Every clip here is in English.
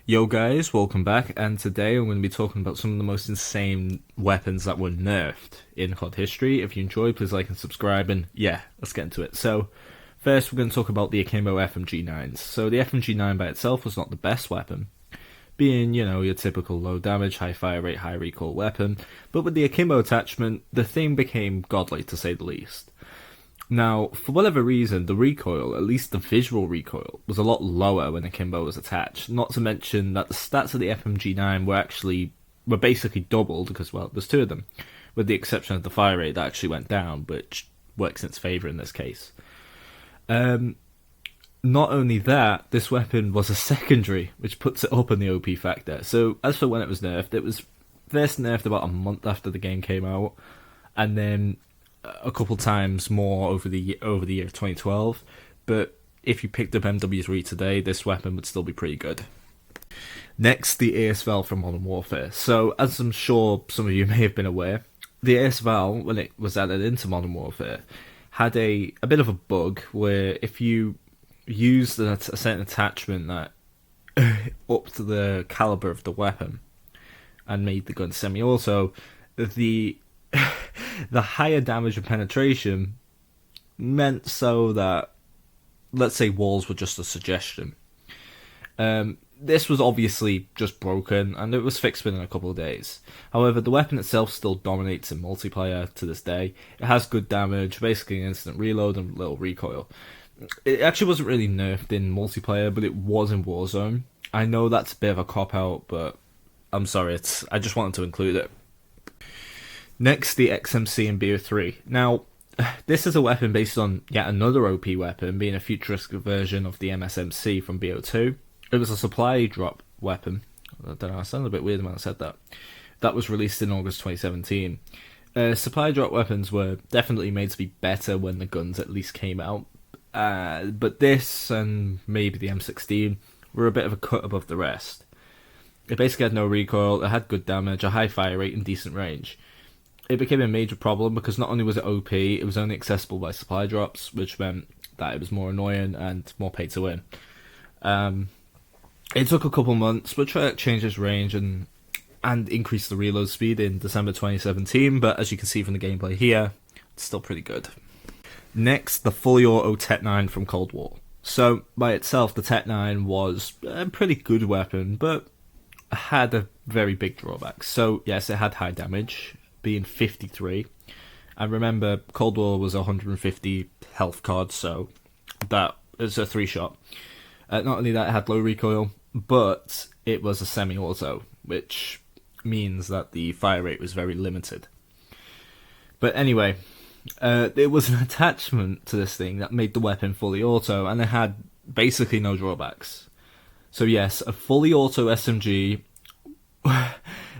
Yo guys, welcome back, and today I'm going to be talking about some of the most insane weapons that were nerfed in COD history. If you enjoy, please like and subscribe, and yeah, let's get into it. So, first we're going to talk about the Akimbo FMG-9s. So the FMG-9 by itself was not the best weapon, being, your typical low damage, high fire rate, high recoil weapon, but with the Akimbo attachment, the thing became godly to say the least. Now, for whatever reason, the recoil, at least the visual recoil, was a lot lower when Akimbo was attached. Not to mention that the stats of the FMG-9 were basically doubled, because, well, there's two of them, with the exception of the fire rate that actually went down, which works in its favour in this case. Not only that, this weapon was a secondary, which puts it up in the OP factor. So, as for when it was nerfed, it was first nerfed about a month after the game came out, and then a couple times more over the year of 2012, but if you picked up MW3 today, this weapon would still be pretty good. Next, the ASVAL from Modern Warfare. So, as I'm sure some of you may have been aware, the ASVAL, when it was added into Modern Warfare, had a bit of a bug where if you used a certain attachment that upped the caliber of the weapon and made the gun semi-auto, the higher damage and penetration meant so that, let's say, walls were just a suggestion. This was obviously just broken, and it was fixed within a couple of days. However, the weapon itself still dominates in multiplayer to this day. It has good damage, basically an instant reload and little recoil. It actually wasn't really nerfed in multiplayer, but it was in Warzone. I know that's a bit of a cop-out, but I'm sorry, I just wanted to include it. Next, the XMC and BO3. Now, this is a weapon based on yet another OP weapon, being a futuristic version of the MSMC from BO2. It was a supply drop weapon. I don't know, I sounded a bit weird when I said that. That was released in August 2017. Supply drop weapons were definitely made to be better when the guns at least came out. But this, and maybe the M16, were a bit of a cut above the rest. It basically had no recoil, it had good damage, a high fire rate, and decent range. It became a major problem because not only was it OP, it was only accessible by supply drops, which meant that it was more annoying and more pay to win. It took a couple months, but Treyarch changed its range and increased the reload speed in December 2017, but as you can see from the gameplay here, it's still pretty good. Next, the fully auto Tet-9 from Cold War. So, by itself, the Tet-9 was a pretty good weapon, but had a very big drawback. So, yes, it had high damage, being 53, and remember, Cold War was 150 health cards, so that is a 3-shot. Not only that, it had low recoil, but it was a semi-auto, which means that the fire rate was very limited. But anyway, there was an attachment to this thing that made the weapon fully auto, and it had basically no drawbacks. So yes, a fully auto SMG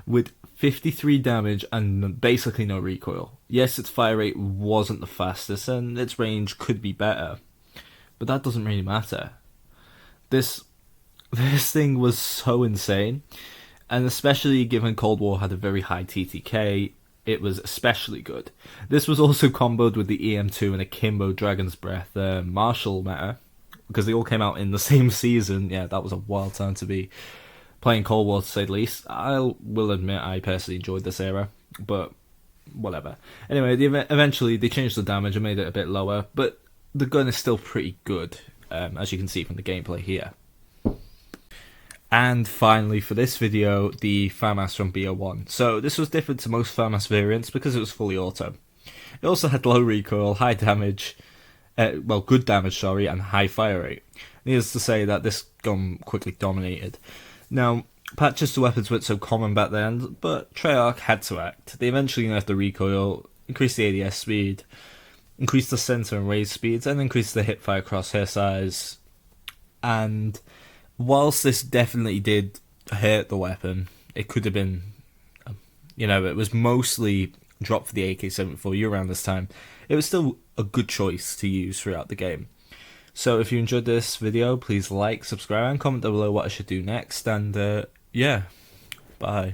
with 53 damage and basically no recoil. Yes, its fire rate wasn't the fastest and its range could be better, but that doesn't really matter. This thing was so insane, and especially given Cold War had a very high TTK, it was especially good. This was also comboed with the EM2 and Akimbo Dragon's Breath Marshall meta, because they all came out in the same season. Yeah, that was a wild time to be playing Cold War, to say the least. I will admit I personally enjoyed this era, but whatever. Anyway, eventually they changed the damage and made it a bit lower, but the gun is still pretty good, as you can see from the gameplay here. And finally, for this video, the FAMAS from BO1. So this was different to most FAMAS variants because it was fully auto. It also had low recoil, high damage, good damage, and high fire rate. Needless to say that this gun quickly dominated. Now, patches to weapons weren't so common back then, but Treyarch had to act. They eventually nerfed the recoil, increased the ADS speed, increased the center and raise speeds, and increased the hipfire crosshair size. And whilst this definitely did hurt the weapon, it could have been, it was mostly dropped for the AK-74U around this time. It was still a good choice to use throughout the game. So if you enjoyed this video, please like, subscribe, and comment down below what I should do next. And yeah, bye.